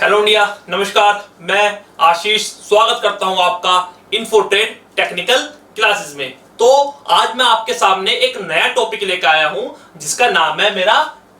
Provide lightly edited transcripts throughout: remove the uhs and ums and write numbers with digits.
Hello India, नमस्कार। मैं आशीष स्वागत करता हूं आपका इन्फोट्रेड टेक्निकल क्लासेस में। तो आज मैं आपके सामने एक नया टॉपिक लेकर आया हूं जिसका नाम है मेरा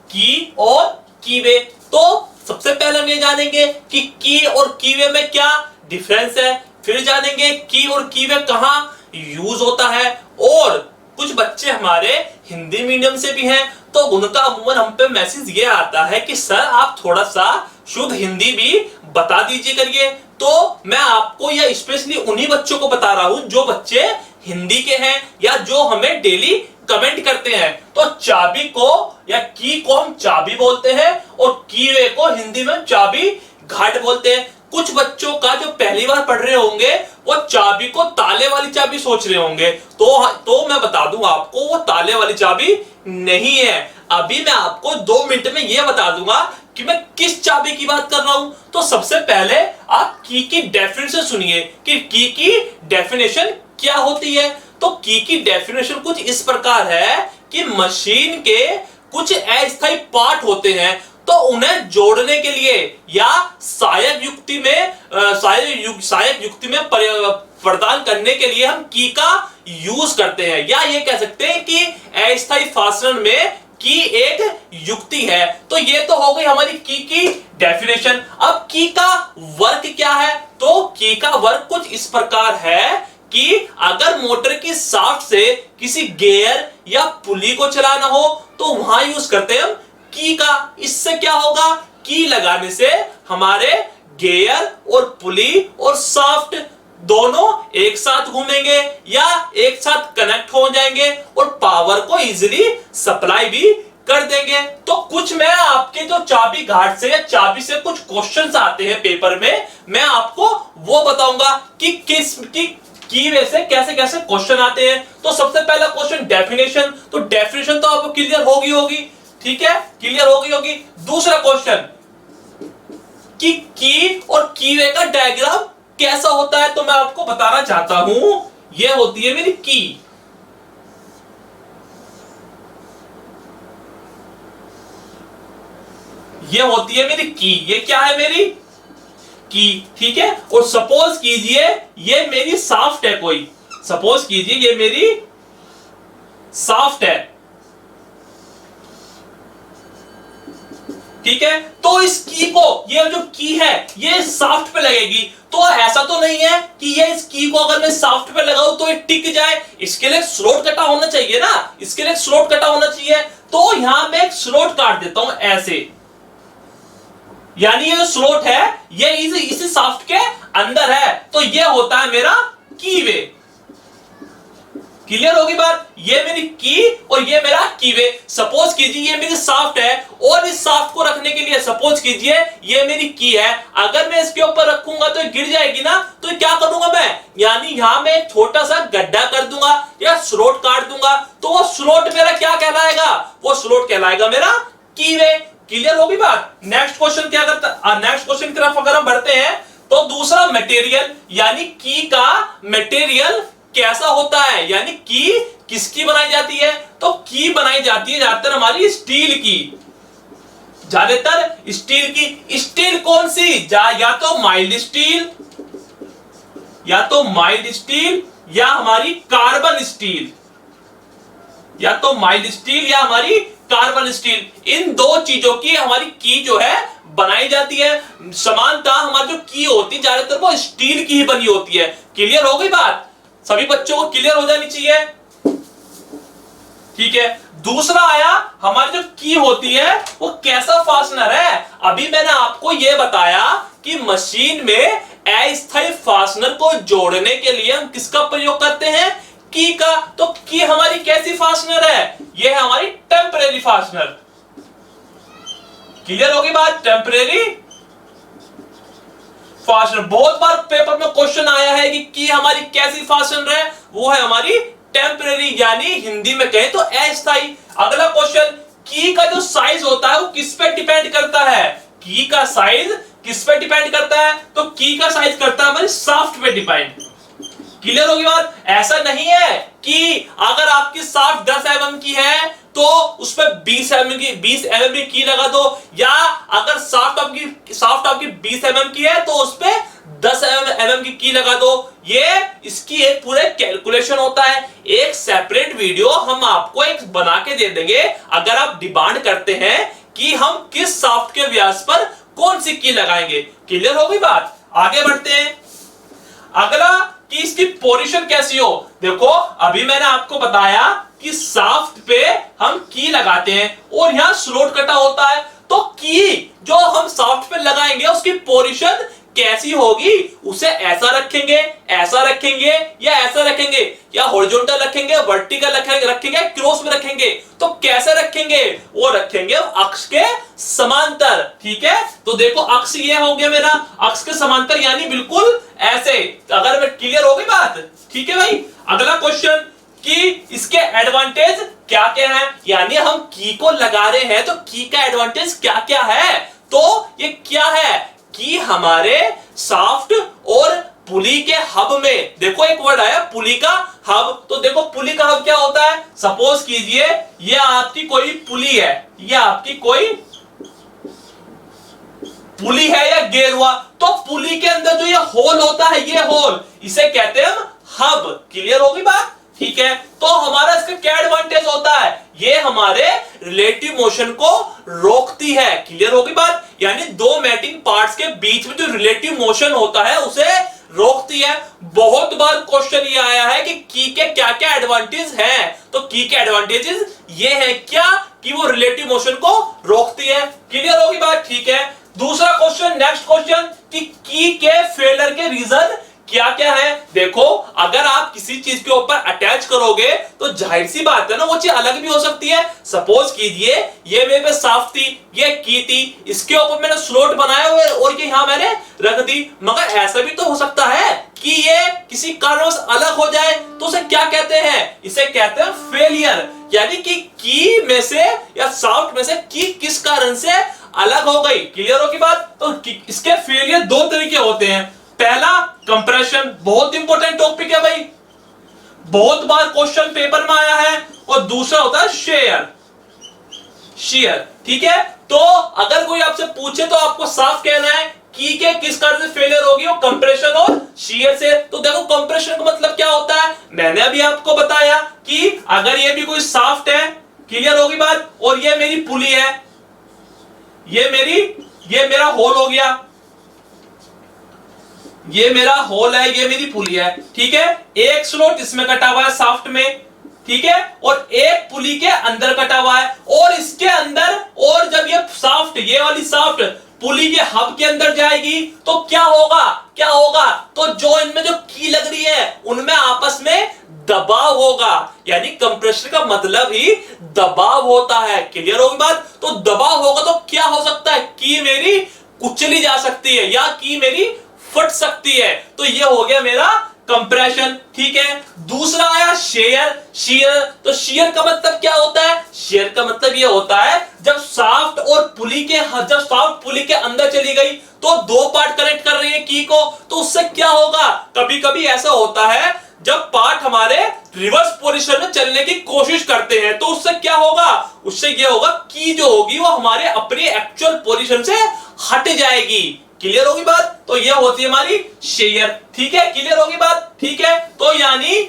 की और कीवे। तो सबसे पहले हम ये जानेंगे कि की और कीवे में क्या डिफरेंस है, फिर जानेंगे की और कीवे कहां यूज होता है। और कुछ बच्चे हमारे हिंदी मीडियम से भी हैं तो उनका अमूमन हम पे मैसेज ये आता है कि सर आप थोड़ा सा शुद्ध हिंदी भी बता दीजिए करिए। तो मैं आपको यह स्पेशली उन्हीं बच्चों को बता रहा हूं जो बच्चे हिंदी के हैं या जो हमें डेली कमेंट करते हैं। तो चाबी को या की को हम चाबी बोलते हैं और कीवे को हिंदी में चाबी घाट बोलते हैं। कुछ बच्चों का जो पहली बार पढ़ रहे होंगे वो चाबी को ताले वाली चाबी सोच रहे होंगे। तो मैं बता दूं आपको वो ताले वाली चाबी नहीं है। अभी मैं आपको 2 मिनट में ये बता दूंगा कि मैं किस चाबी की बात कर रहा हूं। तो सबसे पहले आप की डेफिनेशन सुनिए कि की डेफिनेशन क्या होती है। तो की डेफिनेशन कुछ इस प्रकार है कि मशीन के कुछ अस्थायी पार्ट होते हैं तो उन्हें जोड़ने के लिए या सहायक युक्ति में प्रदान करने के लिए हम की का यूज करते हैं, या ये कह सकते हैं कि अस्थायी फासनर में की एक युक्ति है। तो ये तो हो गई हमारी की डेफिनेशन। अब की का वर्क क्या है? तो की का वर्क कुछ इस प्रकार है कि अगर मोटर की शाफ्ट से किसी गियर या पुली को चलाना हो तो वहां यूज करते हैं हम की का। इससे क्या होगा? की लगाने से हमारे गियर और पुली और शाफ्ट दोनों एक साथ घूमेंगे या एक साथ कनेक्ट हो जाएंगे और पावर को इजीली सप्लाई भी कर देंगे। तो कुछ मैं आपके जो चाबी घाट से या चाबी से कुछ क्वेश्चंस आते हैं पेपर में, मैं आपको वो बताऊंगा कि की वे से कैसे कैसे क्वेश्चन आते हैं। तो सबसे पहला क्वेश्चन डेफिनेशन। तो डेफिनेशन तो आपको क्लियर होगी, ठीक है, क्लियर होगी। दूसरा क्वेश्चन कि की और कीवे का डायग्राम कैसा होता है, तो मैं आपको बताना चाहता हूं। यह होती है मेरी की, यह होती है मेरी की। ये क्या है? मेरी की, ठीक है। और सपोज कीजिए ये मेरी शाफ्ट है, कोई सपोज कीजिए ये मेरी शाफ्ट है, ठीक है। तो इस की को, ये जो की है ये शाफ्ट पे लगेगी। तो ऐसा तो नहीं है कि ये इस की को अगर मैं शाफ्ट पे लगाऊं तो ये टिक जाए। इसके लिए स्लॉट कटा होना चाहिए ना, इसके लिए स्लॉट कटा होना चाहिए। तो यहां मैं एक स्लॉट काट देता हूं ऐसे, यानी ये जो स्लॉट है ये इसी शाफ्ट के अंदर है। तो ये होता है मेरा कीवे। क्लियर होगी बात? ये मेरी की और ये मेरा कीवे। सपोज कीजिए ये मेरी शाफ्ट है और इस शाफ्ट को रखने के लिए सपोज कीजिए ये मेरी की है। अगर मैं इसके ऊपर रखूंगा तो गिर जाएगी ना। तो क्या करूंगा मैं? यानी यहां मैं एक छोटा सा गड्ढा कर दूंगा या स्लॉट काट दूंगा। तो वो स्लॉट मेरा क्या कहलाएगा? वो स्लॉट कहलाएगा मेरा कीवे। क्लियर होगी बात? नेक्स्ट क्वेश्चन क्या करता, नेक्स्ट क्वेश्चन की तरफ अगर हम बढ़ते हैं तो दूसरा मटेरियल, यानी की का मटेरियल कैसा होता है, यानी की किसकी बनाई जाती है? तो की बनाई जाती है ज्यादातर हमारी स्टील की, ज्यादातर स्टील की। स्टील कौन सी? या तो माइल्ड स्टील, या हमारी कार्बन स्टील, या तो माइल्ड स्टील या हमारी कार्बन स्टील। इन दो चीजों की हमारी की जो है बनाई जाती है। समानता हमारी जो की होती है ज्यादातर वो स्टील की ही बनी होती है। क्लियर हो गई बात? सभी बच्चों को क्लियर हो जानी चाहिए, ठीक है। दूसरा आया हमारी जो की होती है वो कैसा फास्टनर है। अभी मैंने आपको यह बताया कि मशीन में अस्थायी फास्टनर को जोड़ने के लिए हम किसका प्रयोग करते हैं? की का। तो की हमारी कैसी फास्टनर है? ये है हमारी टेम्परेरी फास्टनर। क्लियर होगी बात? Temporary fastener. बहुत बार पेपर में क्वेश्चन आया है कि की हमारी कैसी फास्टनर है? वो है हमारी टेम्परेरी, यानी हिंदी में कहें तो अस्थायी। अगला क्वेश्चन, की का जो साइज होता है वो किस पे डिपेंड करता है? की का साइज किस पे डिपेंड करता है? तो की का साइज करता है हमारी शाफ्ट पे डिपेंड। क्लियर होगी बात? ऐसा नहीं है कि अगर आपकी शाफ्ट 10 mm की है तो उस पर 20 mm की की लगा दो, या अगर शाफ्ट आपकी 20 mm की है तो उस पर 10 mm की लगा दो। ये इसकी एक पूरे कैलकुलेशन होता है। एक सेपरेट वीडियो हम आपको एक बना के दे देंगे अगर आप डिमांड करते हैं कि हम किस शाफ्ट के व्यास पर कौन सी की लगाएंगे। क्लियर हो गई बात? आगे बढ़ते हैं। अगला कि इसकी पोजीशन कैसी हो। देखो अभी मैंने आपको बताया कि शाफ्ट पे हम की लगाते हैं और यहां स्लॉट कटा होता है, तो की जो हम शाफ्ट पे लगाएंगे उसकी पोजीशन कैसी होगी, उसे ऐसा रखेंगे, ऐसा रखेंगे, या ऐसा रखेंगे, या हॉरिजॉन्टल रखेंगे, वर्टिकल रखेंगे, क्रॉस में रखेंगे। तो कैसे रखेंगे? वो रखेंगे अक्ष के समांतर। ठीक है, तो देखो अक्ष ये हो गया मेरा, अक्ष के समांतर यानी बिल्कुल ऐसे। अगर मैं क्लियर हो गई बात? ठीक है भाई। अगला क्वेश्चन कि इसके एडवांटेज क्या क्या है, यानी हम की को लगा रहे हैं तो की का एडवांटेज क्या क्या है। तो ये क्या है कि हमारे शाफ्ट और पुली के हब में, देखो एक वर्ड आया पुली का हब, तो देखो पुली का हब क्या होता है। सपोज कीजिए ये आपकी कोई पुली है, ये आपकी कोई पुली है या गेरुआ, तो पुली के अंदर जो ये होल होता है, ये होल, इसे कहते हैं हम हब। क्लियर होगी बात? ठीक है, तो हमारा इसका क्या एडवांटेज होता है, ये हमारे रिलेटिव मोशन को रोकती है। क्लियर होगी बात? यानी दो मैटिंग पार्ट्स के बीच में जो रिलेटिव मोशन होता है उसे रोकती है। बहुत बार क्वेश्चन ये आया है कि की के क्या क्या एडवांटेज हैं, तो की के एडवांटेजेस ये है क्या कि वो रिलेटिव मोशन को रोकती है। क्लियर होगी बात? ठीक है। दूसरा क्वेश्चन, नेक्स्ट क्वेश्चन कि की के फेलियर के रीजन क्या क्या है। देखो अगर आप किसी चीज के ऊपर अटैच करोगे तो जाहिर सी बात है ना, वो चीज अलग भी हो सकती है। सपोज कीजिए ये मेरे पे शाफ्ट थी, ये की थी, इसके ऊपर मैंने स्लॉट बनाया हुआ और ये यहां मैंने रख दी, मगर ऐसा भी तो हो सकता है कि ये किसी कारणवश अलग हो जाए, तो उसे क्या कहते हैं, इसे कहते हैं फेलियर। यानी कि की में से या शाफ्ट में से की किस कारण से अलग हो गई। क्लियर हो की बात? तो इसके फेलियर दो तरीके होते हैं। पहला कंप्रेशन, बहुत इंपॉर्टेंट टॉपिक है भाई, बहुत बार क्वेश्चन पेपर में आया है। और दूसरा होता है शेयर, शेयर। ठीक है, तो अगर कोई आपसे पूछे तो आपको साफ कहना है की के किस कारण से फेलियर होगी, वो कंप्रेशन और शेयर से। तो देखो कंप्रेशन का मतलब क्या होता है, मैंने अभी आपको बताया कि अगर ये भी कोई शाफ्ट है, क्लियर होगी बात, और ये मेरी पुली है, ये मेरा होल हो गया, ये मेरा होल है, ये मेरी पुली है। ठीक है, एक स्लॉट इसमें कटा हुआ है शाफ्ट में, ठीक है, और एक पुली के अंदर कटा हुआ है, और इसके अंदर, और जब ये शाफ्ट, ये वाली शाफ्ट पुली के हब के अंदर जाएगी तो क्या होगा, क्या होगा, तो जो इनमें जो की लग रही है उनमें आपस में दबाव होगा। यानी कंप्रेशन का मतलब ही दबाव होता है। क्लियर होगी बात? तो दबाव होगा तो क्या हो सकता है, की मेरी कुचली जा सकती है या की मेरी फट सकती है। तो ये हो गया मेरा कंप्रेशन। ठीक है, दूसरा आया शेयर। शेयर, तो शेयर का मतलब क्या होता है, शेयर का मतलब ये होता है जब शाफ्ट और पुली के, जब शाफ्ट पुली के अंदर चली गई तो दो पार्ट कनेक्ट कर रही है की को, तो उससे क्या होगा, कभी कभी ऐसा होता है जब पार्ट हमारे रिवर्स पोजीशन में चलने की कोशिश करते हैं तो उससे क्या होगा, उससे ये होगा की जो होगी वो हमारे अपनी एक्चुअल पोजीशन से हट जाएगी। क्लियर होगी बात? तो ये होती है हमारी शेयर। ठीक है, क्लियर होगी बात? ठीक है, तो यानी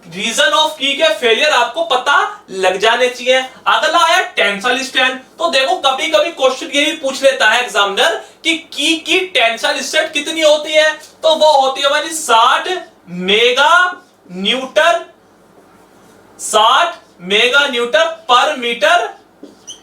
रीजन ऑफ की के फेलियर आपको पता लग जाने चाहिए। अगला आया टेंसाइल स्ट्रेंथ। तो देखो कभी कभी क्वेश्चन ये भी पूछ लेता है एग्जामिनर कि की टेंसाइल स्ट्रेंथ कितनी होती है, तो वो होती है हमारी 60 मेगा न्यूटन पर मीटर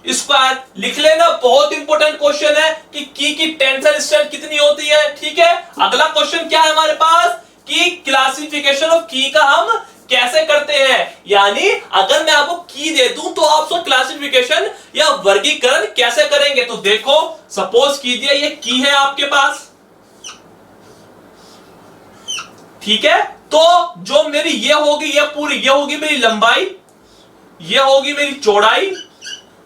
स्क्वायर। लिख लेना, बहुत इंपॉर्टेंट क्वेश्चन है कि की टेंसाइल स्ट्रेंथ कितनी होती है। ठीक है, अगला क्वेश्चन क्या है हमारे पास कि क्लासिफिकेशन ऑफ की का हम कैसे करते हैं। यानी अगर मैं आपको की दे दूं तो आप उसका क्लासिफिकेशन या वर्गीकरण कैसे करेंगे। तो देखो सपोज कीजिए ये की है आपके पास, ठीक है, तो जो मेरी ये होगी, ये पूरी, ये होगी मेरी लंबाई, ये होगी मेरी चौड़ाई,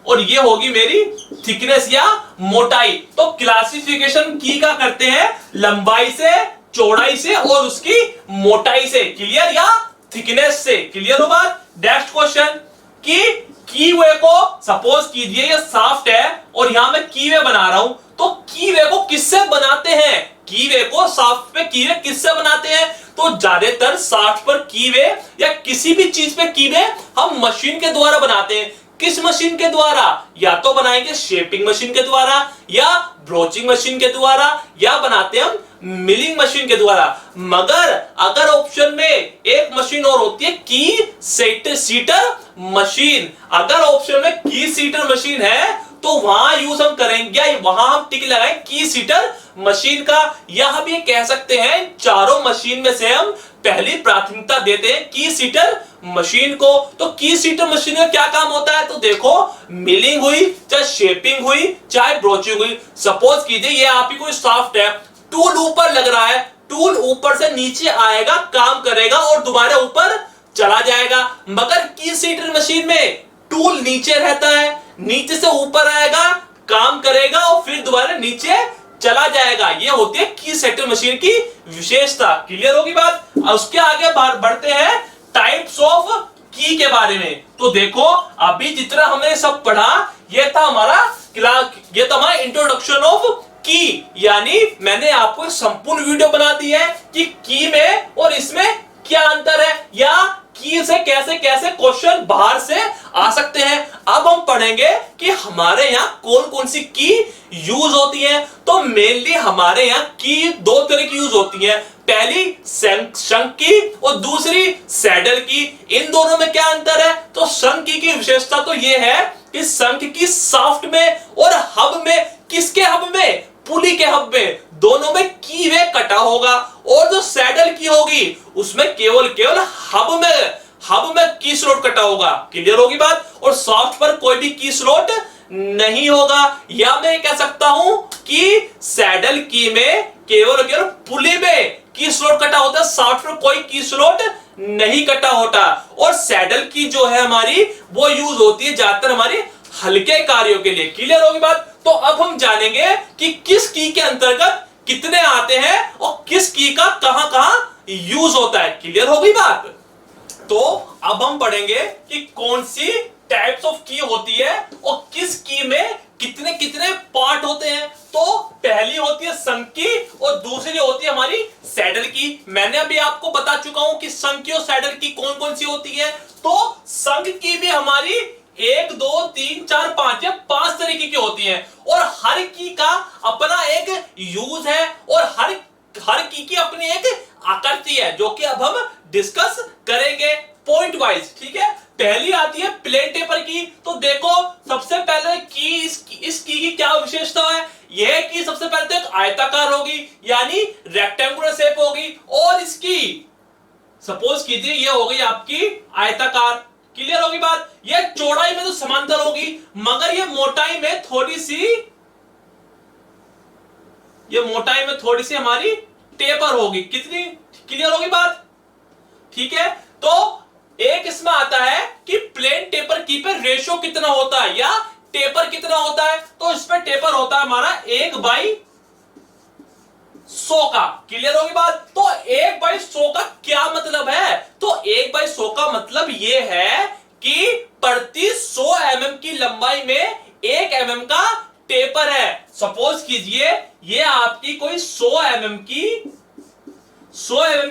और ये होगी मेरी थिकनेस या मोटाई। तो क्लासिफिकेशन की का करते हैं लंबाई से, चौड़ाई से और उसकी मोटाई से। क्लियर, या थिकनेस से। क्लियर हो बात? नेक्स्ट क्वेश्चन कि कीवे को सपोज कीजिए ये शाफ्ट है और यहां मैं कीवे बना रहा हूं, तो कीवे को किससे बनाते हैं? कीवे को शाफ्ट पे कीवे किससे बनाते हैं? तो ज्यादातर शाफ्ट पर कीवे या किसी भी चीज पे कीवे हम मशीन के द्वारा बनाते हैं। किस मशीन के द्वारा? या तो बनाएंगे शेपिंग मशीन के द्वारा, या ब्रोचिंग मशीन के द्वारा, या बनाते हम मिलिंग मशीन के द्वारा। मगर अगर ऑप्शन में एक मशीन और होती है की सीटर मशीन, अगर ऑप्शन में की सीटर मशीन है तो वहां यूज हम करेंगे, वहां हम टिक लगाएं की सीटर मशीन का। या हम ये कह सकते हैं चारों मशीन में से हम पहली प्राथमिकता देते हैं की सीटर मशीन को। तो की सीटर मशीन का क्या काम होता है? तो देखो, मिलिंग हुई, चाहे शेपिंग हुई, चाहे ब्रोचिंग हुई। सपोज कीजिए ये आप ही कोई शाफ्ट है, टूल ऊपर लग रहा है, टूल ऊपर से नीचे आएगा, काम करेगा और दोबारा ऊपर चला जाएगा। मगर की सीटर मशीन में टूल नीचे रहता है, नीचे से ऊपर आएगा, काम करेगा और फिर दोबारा नीचे चला जाएगा। ये होती है की सेटर मशीन की विशेषता। क्लियर होगी बात? उसके आगे बढ़ते हैं टाइप्स ऑफ की के बारे में। तो देखो, अभी जितना हमने सब पढ़ा ये था हमारा इंट्रोडक्शन ऑफ की, यानी मैंने आपको संपूर्ण वीडियो बना दी है कि की में और इसमें क्या अंतर है, या की से कैसे कैसे क्वेश्चन बाहर से आ सकते हैं। अब हम पढ़ेंगे कि हमारे यहाँ कौन कौन सी की यूज होती है। तो मेनली हमारे यहाँ की दो तरह की यूज होती है, पहली शंक की और दूसरी सैडल की। इन दोनों में क्या अंतर है? तो शंक की विशेषता तो यह है कि शंक की शाफ्ट में और हब में, किसके हब में? पुली के हब में, दोनों में की वे कटा होगा। और जो सैडल की होगी उसमें केवल हब में की स्लॉट कटा होगा। क्लियर होगी बात? और सॉफ्ट पर कोई भी की स्लॉट नहीं होगा। या मैं कह सकता हूं कि सैडल की में केवल पुली में की स्लॉट कटा होता है, सॉफ्ट पर कोई की स्लॉट नहीं कटा होता। और सैडल की जो है हमारी वो यूज होती है ज्यादातर हमारी हल्के कार्यों के लिए। क्लियर होगी बात? तो अब हम जानेंगे कि किस की के अंतर्गत कितने आते हैं और किस की का कहां कहां यूज होता है। क्लियर होगी बात? तो अब हम पढ़ेंगे कि कौन सी टाइप्स ऑफ की होती है और किस की में कितने कितने पार्ट होते हैं। तो पहली होती है शंक की और दूसरी होती है हमारी सैडल की। मैंने अभी आपको बता चुका हूं कि शंक की और सैडल की कौन कौन सी होती है। तो शंक की भी हमारी 1 2 3 4 5 या 5 तरीके की होती हैं और हर की का अपना एक यूज है और हर की अपनी एक आकृति है, जो कि अब हम डिस्कस करेंगे पॉइंट वाइज। ठीक है, पहली आती है प्लेन टेपर की। तो देखो, सबसे पहले की इस की क्या विशेषता है? यह की सबसे पहले तो एक आयताकार होगी, यानी रेक्टेंगुलर शेप होगी। और इसकी सपोज कीजिए ये हो गई आपकी आयताकार। क्लियर होगी बात? ये चौड़ाई में तो समांतर होगी, मगर ये मोटाई में थोड़ी सी हमारी टेपर होगी। कितनी? क्लियर होगी बात? ठीक है, तो एक इसमें आता है कि प्लेन टेपर की पे रेशो कितना होता है या टेपर कितना होता है। तो इसमें टेपर होता है हमारा 1/100 का। क्लियर होगी बात? तो 1/100 का क्या मतलब है? तो 1/100 का मतलब यह है कि प्रति 100 mm की लंबाई में 1 mm का टेपर है। सपोज कीजिए ये आपकी कोई 100 mm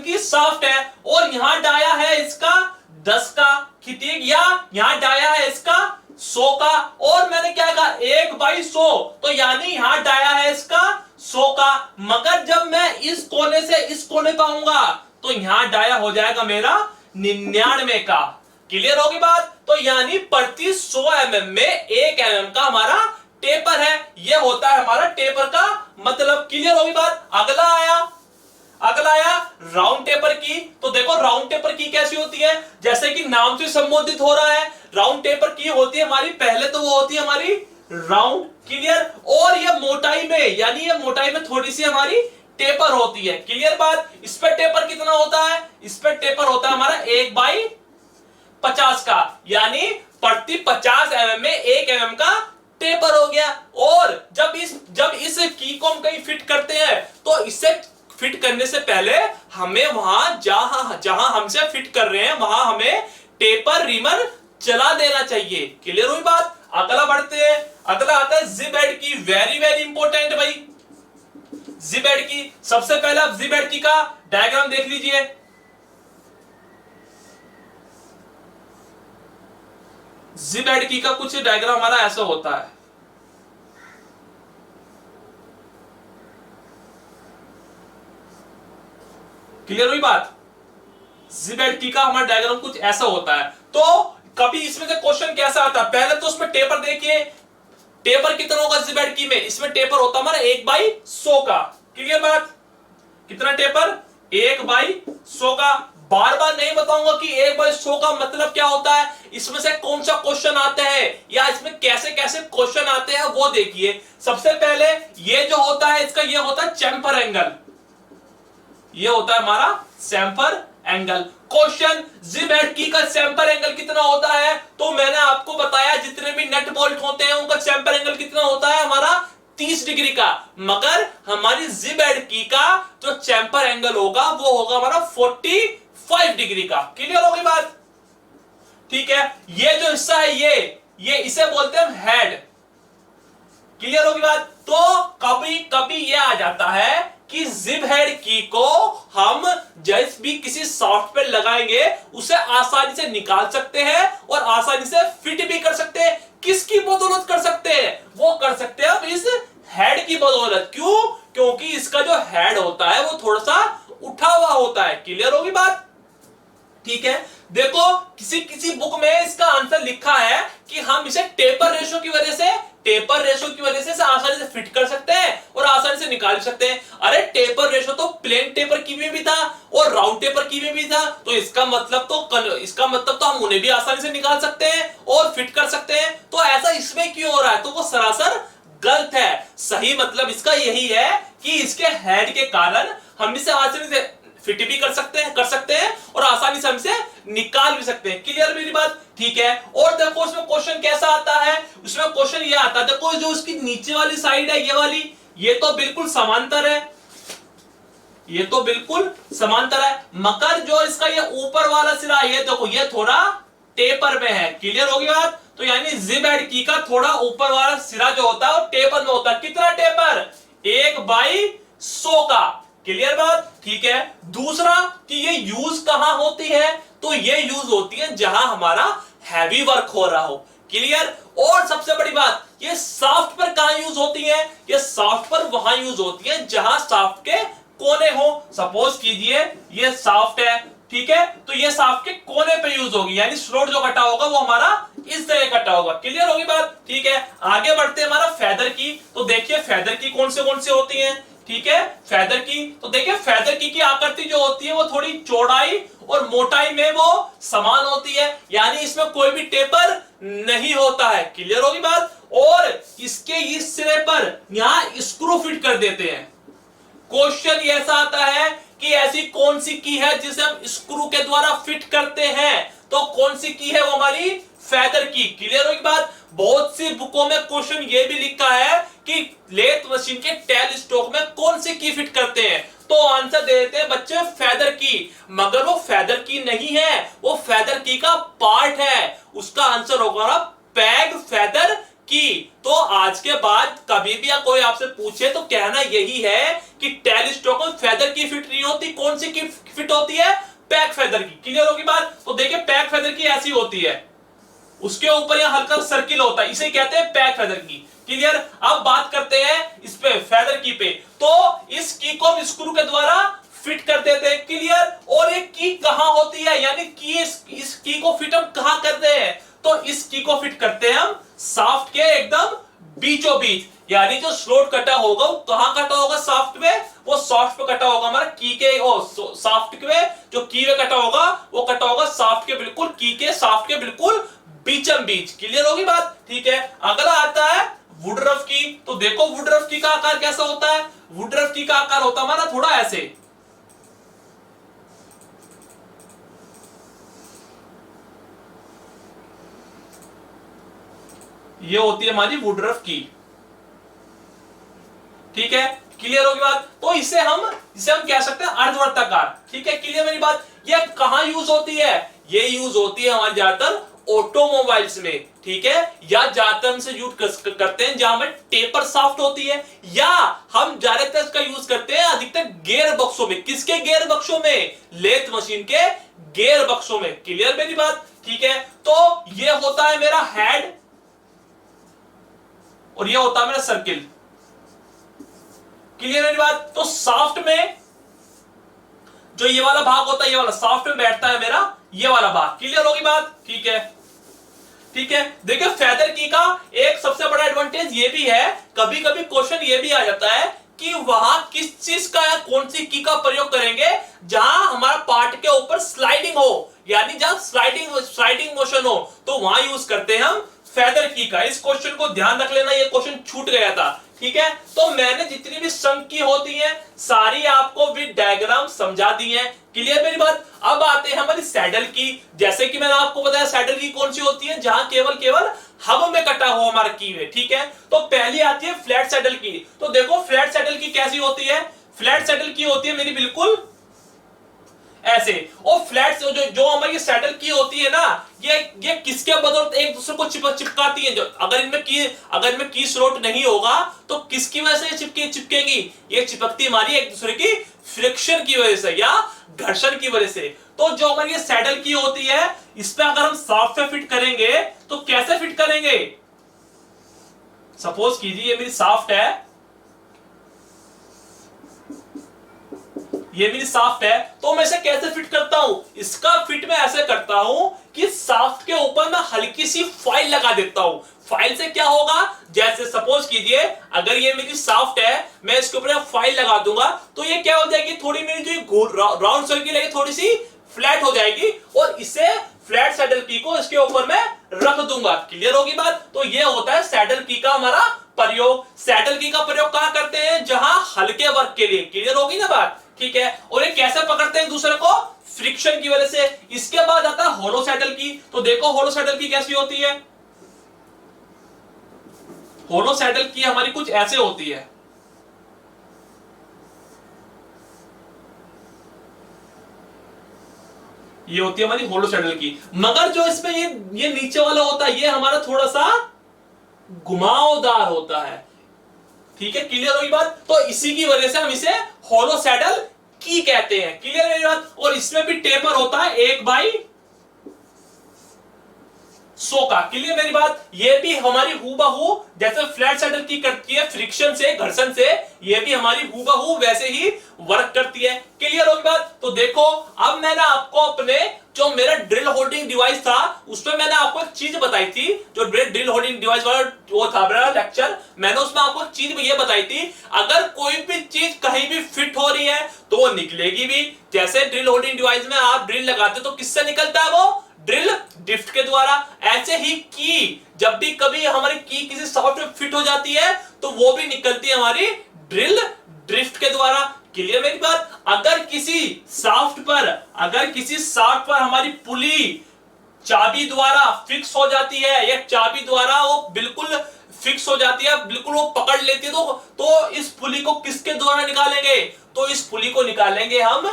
की शाफ्ट है और यहां डाया है इसका 10 का, ठीक, या यहां डाया है इसका 100 का। और मैंने क्या कहा? 1/100, तो यानी यहां डाया है इसका 100 का। मगर जब मैं इस कोने से इस कोने पे आऊंगा तो यहां डाया हो जाएगा मेरा 99 का। क्लियर होगी बात? तो यानी प्रति 100 mm में 1 mm का हमारा टेपर है। यह होता है हमारा टेपर का मतलब। क्लियर होगी बात? अगला आया राउंड टेपर की। तो देखो, राउंड टेपर की कैसी होती है? जैसे कि नाम से संबोधित हो रहा है, राउंड टेपर की होती है हमारी, पहले तो वो होती है हमारी राउंड। क्लियर? और ये मोटाई में, यानी ये मोटाई में थोड़ी सी हमारी टेपर होती है। क्लियर बात? इस पे टेपर कितना होता है? इस पे टेपर होता है हमारा 1/50 का, यानी प्रति 50 mm में 1 mm का टेपर हो गया। और जब इस की को हम कहीं फिट करते हैं तो इससे फिट करने से पहले हमें वहां जहां हमसे फिट कर रहे हैं वहां हमें टेपर रिमर चला देना चाहिए। क्लियर हुई बात? अगला बढ़ते हैं, अगला आता है जिप हेड की। वेरी वेरी इंपॉर्टेंट भाई, जिप हेड की। सबसे पहले आप जिप हेड की का डायग्राम देख लीजिए। जिप हेड की का कुछ डायग्राम हमारा ऐसा होता है। क्लियर हुई बात? जिप हेड की का हमारा डायग्राम कुछ ऐसा होता है। तो कभी इसमें से क्वेश्चन कैसा आता है, पहले तो उसमें टेपर देखिए, टेपर कितना होगा जिप हेड की में? इसमें टेपर होता है हमारा 1/100 का। क्लियर बात? कितना टेपर? 1/100 का। बार बार नहीं बताऊंगा कि 1/100 का मतलब क्या होता है, इसमें से कौन सा क्वेश्चन आता है या इसमें कैसे कैसे क्वेश्चन आते हैं वो देखिए। सबसे पहले ये जो होता है इसका ये होता है चैम्फर एंगल, ये होता है हमारा chamfer angle. Question zip head की का चैम्फर एंगल कितना होता है? तो मैंने आपको बताया जितने भी नट बोल्ट होते हैं उनका चैम्फर एंगल कितना होता है हमारा 30 डिग्री का, मगर हमारी जिप हेड की का जो चैम्फर एंगल होगा वो होगा हमारा 45 डिग्री का। क्लियर होगी बात? ठीक है, ये जो हिस्सा है ये इसे बोलते हैं हेड। क्लियर होगी बात? तो कभी कभी ये आ जाता है कि जिप हेड की को हम जैसे भी किसी सॉफ्टवेयर लगाएंगे उसे आसानी से निकाल सकते हैं और आसानी से फिट भी कर सकते हैं। किसकी बदौलत कर सकते हैं? वो कर सकते हैं हम इस हेड की बदौलत। क्यों? क्योंकि इसका जो हेड होता है वो थोड़ा सा उठा हुआ होता है। क्लियर होगी बात? ठीक है, देखो किसी किसी बुक में इसका आंसर लिखा है कि हम इसे टेपर रेशो की वजह से आसानी से फिट कर सकते हैं और आसानी से निकाल सकते हैं। अरे टेपर रेशो तो प्लेन टेपर की में भी था और राउंड टेपर की में भी था, तो इसका मतलब तो हम उन्हें भी आसानी से निकाल सकते हैं और फिट कर सकते हैं। तो ऐसा इसमें क्यों हो रहा है? तो वो सरासर गलत है। सही मतलब इसका यही है कि इसके हेड के कारण हम इसे आसानी से फिट भी कर सकते हैं और आसानी से हमसे निकाल भी सकते हैं। क्लियर मेरी बात? ठीक है, और देखो उसमें क्वेश्चन कैसा आता है, उसमें क्वेश्चन ये आता है, देखो जो उसकी नीचे वाली साइड है ये वाली, ये तो बिल्कुल समांतर है, ये तो बिल्कुल समांतर है, मगर जो इसका ये ऊपर वाला सिरा ये देखो ये थोड़ा टेपर में है। क्लियर होगी बात? तो यानी जिप हेड की का थोड़ा ऊपर वाला सिरा जो होता है वो टेपर में होता है। कितना टेपर? 1/100 का। क्लियर बात? ठीक है, दूसरा कि ये यूज कहां होती है? तो ये यूज होती है जहां हमारा हैवी वर्क हो रहा हो। क्लियर? और सबसे बड़ी बात, ये सॉफ्ट पर कहां यूज होती है? ये सॉफ्ट पर वहां यूज होती है जहां सॉफ्ट के कोने हो। सपोज कीजिए ये सॉफ्ट है, ठीक है, तो ये सॉफ्ट के कोने पे यूज होगी, यानी स्लोट जो कटा होगा वो हमारा इस जगह कटा होगा। क्लियर होगी बात? ठीक है, आगे बढ़ते हैं हमारा फेदर की। तो देखिए फेदर की कौन से होती है? ठीक है, फेदर की, तो देखिए फेदर की आकृति जो होती है वो थोड़ी चौड़ाई और मोटाई में वो समान होती है, यानी इसमें कोई भी टेपर नहीं होता है। क्लियर होगी बात? और इसके इस सिरे पर यहां स्क्रू फिट कर देते हैं। क्वेश्चन ये ऐसा आता है कि ऐसी कौन सी की है जिसे हम स्क्रू के द्वारा फिट करते हैं? तो कौन सी की है? वो हमारी फेदर की। क्लियर होगी बात? बहुत सी बुकों में क्वेश्चन ये भी लिखा है कि लेथ मशीन के टेल स्टॉक में कौन सी की फिट करते हैं? तो आंसर दे देते हैं बच्चे फेदर की, मगर वो फेदर की नहीं है, वो फेदर की का पार्ट है। उसका आंसर होगा पैग फेदर की। तो आज के बाद कभी भी कोई आपसे पूछे तो कहना यही है कि टेल स्टॉक में फेदर की फिट नहीं होती। कौन सी की फिट होती है? पैग फेदर की। क्लियर होगी बात? तो देखिए पैग फेदर की ऐसी होती है, उसके ऊपर यह हल्का सर्किल होता है, इसे कहते हैं पैग फेदर की। क्लियर? अब बात करते हैं इस पे फेदर की पे। तो इस की को हम स्क्रू के द्वारा फिट कर देते हैं। क्लियर? और ये की कहां होती है, यानी की इस की को फिट हम कहां करते हैं? तो इस की को फिट करते हैं हम शाफ्ट के एकदम बीचों बीच, यानी जो स्लोट कटा होगा वो कहां कटा होगा? शाफ्ट में। वो शाफ्ट पे कटा होगा हमारा की के शाफ्ट में जो की में कटा होगा वो कटा होगा शाफ्ट के बिल्कुल की के शाफ्ट के बिल्कुल बीचम बीच। क्लियर होगी बात? ठीक है, अगला आता है वुडरफ की। तो देखो वुडरफ की का आकार कैसा होता है? वुडरफ की का आकार होता है हमारा थोड़ा ऐसे, ये होती है हमारी वुडरफ की। ठीक है, क्लियर होगी बात? तो इसे हम कह सकते हैं अर्धवर्ताकार। ठीक है, क्लियर मेरी बात? ये कहां यूज होती है? ये यूज होती है हमारी ज्यादातर ऑटोमोबाइल्स में, ठीक है, या ज्यादातर हम से यूज करते हैं जहां में टेपर शाफ्ट होती है, या हम ज्यादातर इसका यूज करते हैं अधिकतर गियर बक्सों में। किसके गियर बक्सों में? लेथ मशीन के गियर बक्सों में। क्लियर मेरी बात? ठीक है, तो ये होता है मेरा हेड और ये होता है मेरा सर्किल। क्लियर मेरी बात? तो शाफ्ट में जो ये वाला भाग होता है, ये वाला शाफ्ट में बैठता है मेरा ये वाला भाग। क्लियर होगी बात? ठीक है, ठीक है। देखिए फेदर की का एक सबसे बड़ा एडवांटेज ये भी है, कभी कभी क्वेश्चन ये भी आ जाता है कि वहां किस चीज का या कौन सी की का प्रयोग करेंगे जहां हमारा पार्ट के ऊपर स्लाइडिंग हो, यानी जहां स्लाइडिंग मोशन हो, तो वहां यूज करते हैं हम फेदर की का। इस क्वेश्चन को ध्यान रख लेना, ये क्वेश्चन छूट गया था। ठीक है, तो मैंने जितनी भी संघ की होती है सारी आपको विद डायग्राम समझा दी है। क्लियर मेरी बात? अब आते हैं हमारी सैडल की। जैसे कि मैंने आपको बताया सैडल की कौन सी होती है, जहां केवल हब में कटा हुआ हमारा की है। ठीक है, तो पहली आती है फ्लैट सैडल की। तो देखो फ्लैट सैडल की कैसी होती है? फ्लैट सैडल की होती है मेरी बिल्कुल ऐसे। और फ्लैट जो हमारी सैडल की होती है ना, ये किसके बदौलत एक दूसरे को चिपकाती है। जो अगर इनमें की स्लॉट नहीं होगा तो किसकी वजह से चिपकेगी? ये चिपकती हमारी एक दूसरे की फ्रिक्शन की वजह से या घर्षण की वजह से। तो जो हमारी ये सैडल की होती है, इस पे अगर हम शाफ्ट पे फिट करेंगे तो कैसे फिट करेंगे? सपोज कीजिए ये मेरी शाफ्ट है, ये मेरी शाफ्ट है, तो मैं इसे कैसे फिट करता हूं? इसका फिट मैं ऐसे करता हूं कि शाफ्ट के ऊपर मैं हल्की सी फॉइल लगा देता हूं। फॉइल से क्या होगा? जैसे सपोज कीजिए अगर ये मेरी शाफ्ट है, मैं इसके ऊपर फॉइल लगा दूंगा तो ये क्या हो जाएगी, थोड़ी मेरी जो राउंड सर्किल है थोड़ी सी फ्लैट हो जाएगी और इसे फ्लैट सैडल की को इसके ऊपर मैं रख दूंगा। क्लियर होगी बात? तो ये होता है सैडल की का हमारा प्रयोग। सैडल की का प्रयोग कहां करते हैं? जहां हल्के वर्क के लिए। क्लियर होगी ना बात? ठीक है, और ये कैसे पकड़ते हैं दूसरे को? फ्रिक्शन की वजह से। इसके बाद आता है होलो सैडल की। तो देखो होलो सैडल की कैसी होती है। होलो सैडल की हमारी कुछ ऐसे होती है। ये होती है हमारी होलो सैडल की, मगर जो इसमें ये नीचे वाला होता है ये हमारा थोड़ा सा घुमावदार होता है। ठीक है, क्लियर होगी बात? तो इसी की वजह से हम इसे होलो सैडल की कहते हैं। क्लियर है बात? और इसमें भी टेपर होता है 1/100 का। क्लियर मेरी बात? ये भी हमारी हूबहू जैसे फ्लैट सैडल की करती है फ्रिक्शन से, घर्षण से, ये भी हमारी हूबहू वैसे ही वर्क करती है। क्लियर होगी बात? तो देखो अब मैंने आपको अपने जो मेरा ड्रिल होल्डिंग डिवाइस था उसमें मैंने आपको एक चीज बताई थी, जो ड्रिल होल्डिंग डिवाइस वाला वो था मेरा लेक्चर, मैंने उसमें आपको एक चीज ये बताई थी, अगर कोई भी चीज कहीं भी फिट हो रही है तो वो निकलेगी भी। जैसे ड्रिल होल्डिंग डिवाइस में आप ड्रिल लगाते तो किससे निकलता है? वो ड्रिल ड्रिफ्ट के द्वारा। ऐसे ही की जब भी कभी हमारी की किसी शाफ्ट में फिट हो जाती है तो वो भी निकलती है हमारी ड्रिल ड्रिफ्ट के द्वारा। क्लियर मेरी बात? अगर किसी शाफ्ट पर हमारी पुली चाबी द्वारा फिक्स हो जाती है या चाबी द्वारा वो बिल्कुल फिक्स हो जाती है, बिल्कुल वो पकड़ लेती है, तो इस पुली को किसके द्वारा निकालेंगे? तो इस पुली को निकालेंगे हम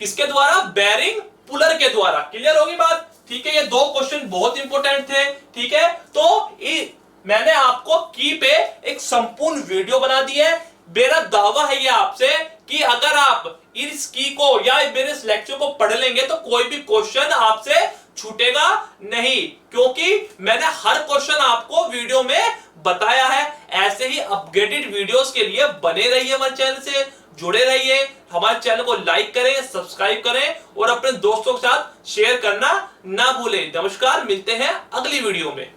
किसके द्वारा? बेरिंग पुलर के द्वारा। क्लियर होगी बात? ठीक है, ये दो क्वेश्चन बहुत इंपॉर्टेंट थे। ठीक है, तो मैंने आपको की पे एक संपूर्ण वीडियो बना दी है। मेरा दावा है ये आपसे कि अगर आप इस की को या मेरे इस लेक्चर को पढ़ लेंगे तो कोई भी क्वेश्चन आपसे छूटेगा नहीं, क्योंकि मैंने हर क्वेश्चन आपको वीडियो में बताया है। ऐसे ही अपडेटेड वीडियोस के लिए बने रहिए, हमारे चैनल से जुड़े रहिए, हमारे चैनल को लाइक करें, सब्सक्राइब करें और अपने दोस्तों के साथ शेयर करना ना भूलें। नमस्कार, मिलते हैं अगली वीडियो में।